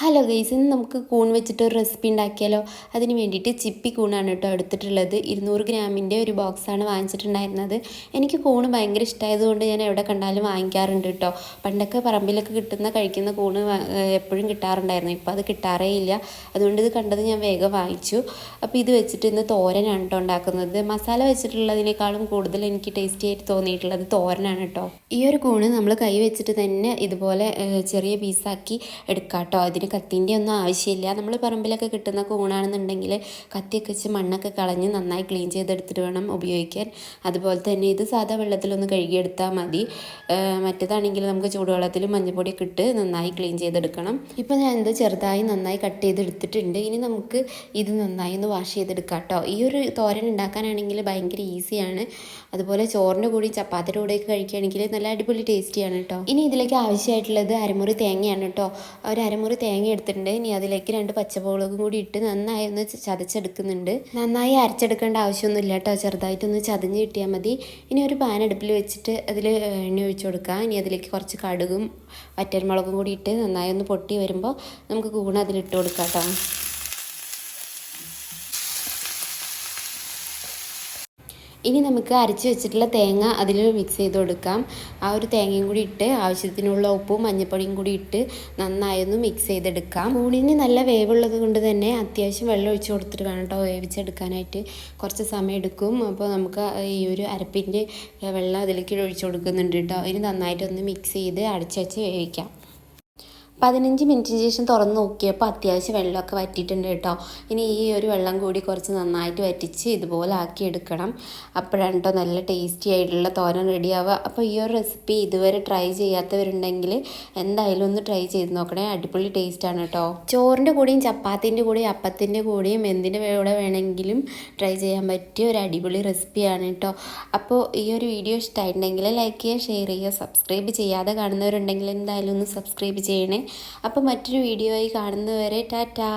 Hello guys, ഇന്ന് നമുക്ക് കൂൺ വെച്ചിട്ട് ഒരു റെസിപ്പി ഉണ്ടാക്കിയാലോ. അതിന് വേണ്ടിയിട്ട് ചിപ്പി കൂണാണ് കേട്ടോ എടുത്തിട്ടുള്ളത്. 200 ഗ്രാമിൻ്റെ ഒരു ബോക്സാണ് വാങ്ങിച്ചിട്ടുണ്ടായിരുന്നത്. എനിക്ക് കൂണ് ഭയങ്കര ഇഷ്ടമായതുകൊണ്ട് ഞാൻ എവിടെ കണ്ടാലും വാങ്ങിക്കാറുണ്ട് കേട്ടോ. പണ്ടൊക്കെ പറമ്പിലൊക്കെ കഴിക്കുന്ന കൂണ് എപ്പോഴും കിട്ടാറുണ്ടായിരുന്നു. ഇപ്പോൾ അത് കിട്ടാറേ ഇല്ല. അതുകൊണ്ട് ഇത് കണ്ടത് ഞാൻ വേഗം വാങ്ങിച്ചു. അപ്പോൾ ഇത് വെച്ചിട്ട് ഇന്ന് തോരനാണ് കേട്ടോ ഉണ്ടാക്കുന്നത്. മസാല വെച്ചിട്ടുള്ളതിനേക്കാളും കൂടുതൽ എനിക്ക് ടേസ്റ്റി ആയിട്ട് തോന്നിയിട്ടുള്ളത് തോരനാണ് കേട്ടോ. ഈ ഒരു കൂണ് നമ്മൾ കൈ വെച്ചിട്ട് തന്നെ ഇതുപോലെ ചെറിയ പീസാക്കി എടുക്കാം കേട്ടോ. അതിന് കത്തിൻ്റെ ഒന്നും ആവശ്യമില്ല. നമ്മൾ പറമ്പിലൊക്കെ കിട്ടുന്ന കൂണാണെന്നുണ്ടെങ്കിൽ കത്തിയൊക്കെ വെച്ച് മണ്ണൊക്കെ കളഞ്ഞ് നന്നായി ക്ലീൻ ചെയ്തെടുത്തിട്ട് വേണം ഉപയോഗിക്കാൻ. അതുപോലെ തന്നെ ഇത് സാധാ വെള്ളത്തിലൊന്ന് കഴുകിയെടുത്താൽ മതി. മറ്റേതാണെങ്കിൽ നമുക്ക് ചൂടുവെള്ളത്തിലും മഞ്ഞൾപ്പൊടിയൊക്കെ ഇട്ട് നന്നായി ക്ലീൻ ചെയ്തെടുക്കണം. ഇപ്പോൾ ഞാൻ ഇത് ചെറുതായി നന്നായി കട്ട് ചെയ്തെടുത്തിട്ടുണ്ട്. ഇനി നമുക്ക് ഇത് നന്നായി ഒന്ന് വാഷ് ചെയ്തെടുക്കാം കേട്ടോ. ഈ ഒരു തോരൻ ഉണ്ടാക്കാനാണെങ്കിൽ ഭയങ്കര ഈസിയാണ്. അതുപോലെ ചോറിൻ്റെ കൂടെയും ചപ്പാത്തിയുടെ കൂടെയൊക്കെ കഴിക്കുകയാണെങ്കിൽ നല്ല അടിപൊളി ടേസ്റ്റിയാണ് കേട്ടോ. ഇനി ഇതിലേക്ക് ആവശ്യമായിട്ടുള്ളത് അരമുറി തേങ്ങയാണ് കേട്ടോ. ഒരു അരമുറി തേങ്ങ എടുത്തിട്ടുണ്ട്. ഇനി അതിലേക്ക് 2 പച്ചമുളകും കൂടി ഇട്ട് നന്നായി ഒന്ന് ചതച്ചെടുക്കുന്നുണ്ട്. നന്നായി അരച്ചെടുക്കേണ്ട ആവശ്യമൊന്നുമില്ല കേട്ടോ. ചെറുതായിട്ടൊന്ന് ചതഞ്ഞ് കിട്ടിയാൽ മതി. ഇനി ഒരു പാൻ അടുപ്പിൽ വെച്ചിട്ട് അതിൽ എണ്ണ ഒഴിച്ച് കൊടുക്കുക. ഇനി അതിലേക്ക് കുറച്ച് കടുകും വറ്റൽമുളകും കൂടി ഇട്ട് നന്നായി ഒന്ന് പൊട്ടി വരുമ്പോൾ നമുക്ക് കൂൺ അതിലിട്ട് കൊടുക്കാം കേട്ടോ. ഇനി നമുക്ക് അരച്ച് വെച്ചിട്ടുള്ള തേങ്ങ അതിൽ മിക്സ് ചെയ്ത് കൊടുക്കാം. ആ ഒരു തേങ്ങയും കൂടി ഇട്ട് ആവശ്യത്തിനുള്ള ഉപ്പും മഞ്ഞൾപ്പൊടിയും കൂടി ഇട്ട് നന്നായി ഒന്ന് മിക്സ് ചെയ്തെടുക്കാം. കൂണിന് നല്ല വേവുള്ളത് കൊണ്ട് തന്നെ അത്യാവശ്യം വെള്ളം ഒഴിച്ച് കൊടുത്തിട്ട് വേണം കേട്ടോ വേവിച്ചെടുക്കാനായിട്ട്. കുറച്ച് സമയം എടുക്കും. അപ്പോൾ നമുക്ക് ഈ ഒരു അരപ്പിൻ്റെ വെള്ളം അതിലേക്ക് ഒഴിച്ച് കൊടുക്കുന്നുണ്ട് കേട്ടോ. ഇനി നന്നായിട്ടൊന്ന് മിക്സ് ചെയ്ത് അടച്ച് വെച്ച് വേവിക്കാം. 15 മിനിറ്റിന് ശേഷം തുറന്ന് നോക്കിയപ്പോൾ അത്യാവശ്യം വെള്ളമൊക്കെ വറ്റിയിട്ടുണ്ട് കേട്ടോ. ഇനി ഈ ഒരു വെള്ളം കൂടി കുറച്ച് നന്നായിട്ട് വറ്റിച്ച് ഇതുപോലെ ആക്കി എടുക്കണം. അപ്പോഴാണ് കേട്ടോ നല്ല ടേസ്റ്റി ആയിട്ടുള്ള തോരൻ റെഡിയാവുക. അപ്പോൾ ഈ ഒരു റെസിപ്പി ഇതുവരെ ട്രൈ ചെയ്യാത്തവരുണ്ടെങ്കിൽ എന്തായാലും ഒന്ന് ട്രൈ ചെയ്ത് നോക്കണേ. അടിപൊളി ടേസ്റ്റാണ് കേട്ടോ. ചോറിൻ്റെ കൂടെയും ചപ്പാത്തിൻ്റെ കൂടെയും അപ്പത്തിൻ്റെ കൂടെയും എന്തിൻ്റെ കൂടെ വേണമെങ്കിലും ട്രൈ ചെയ്യാൻ പറ്റിയ ഒരു അടിപൊളി റെസിപ്പിയാണ് കേട്ടോ. അപ്പോൾ ഈ ഒരു വീഡിയോ ഇഷ്ടമായിട്ടുണ്ടെങ്കിൽ ലൈക്ക് ചെയ്യുക, ഷെയർ ചെയ്യുക. സബ്സ്ക്രൈബ് ചെയ്യാതെ കാണുന്നവരുണ്ടെങ്കിൽ എന്തായാലും ഒന്ന് സബ്സ്ക്രൈബ് ചെയ്യണേ. അപ്പോൾ മറ്റൊരു വീഡിയോ ആയി കാണുന്നവരെ ടാറ്റാ.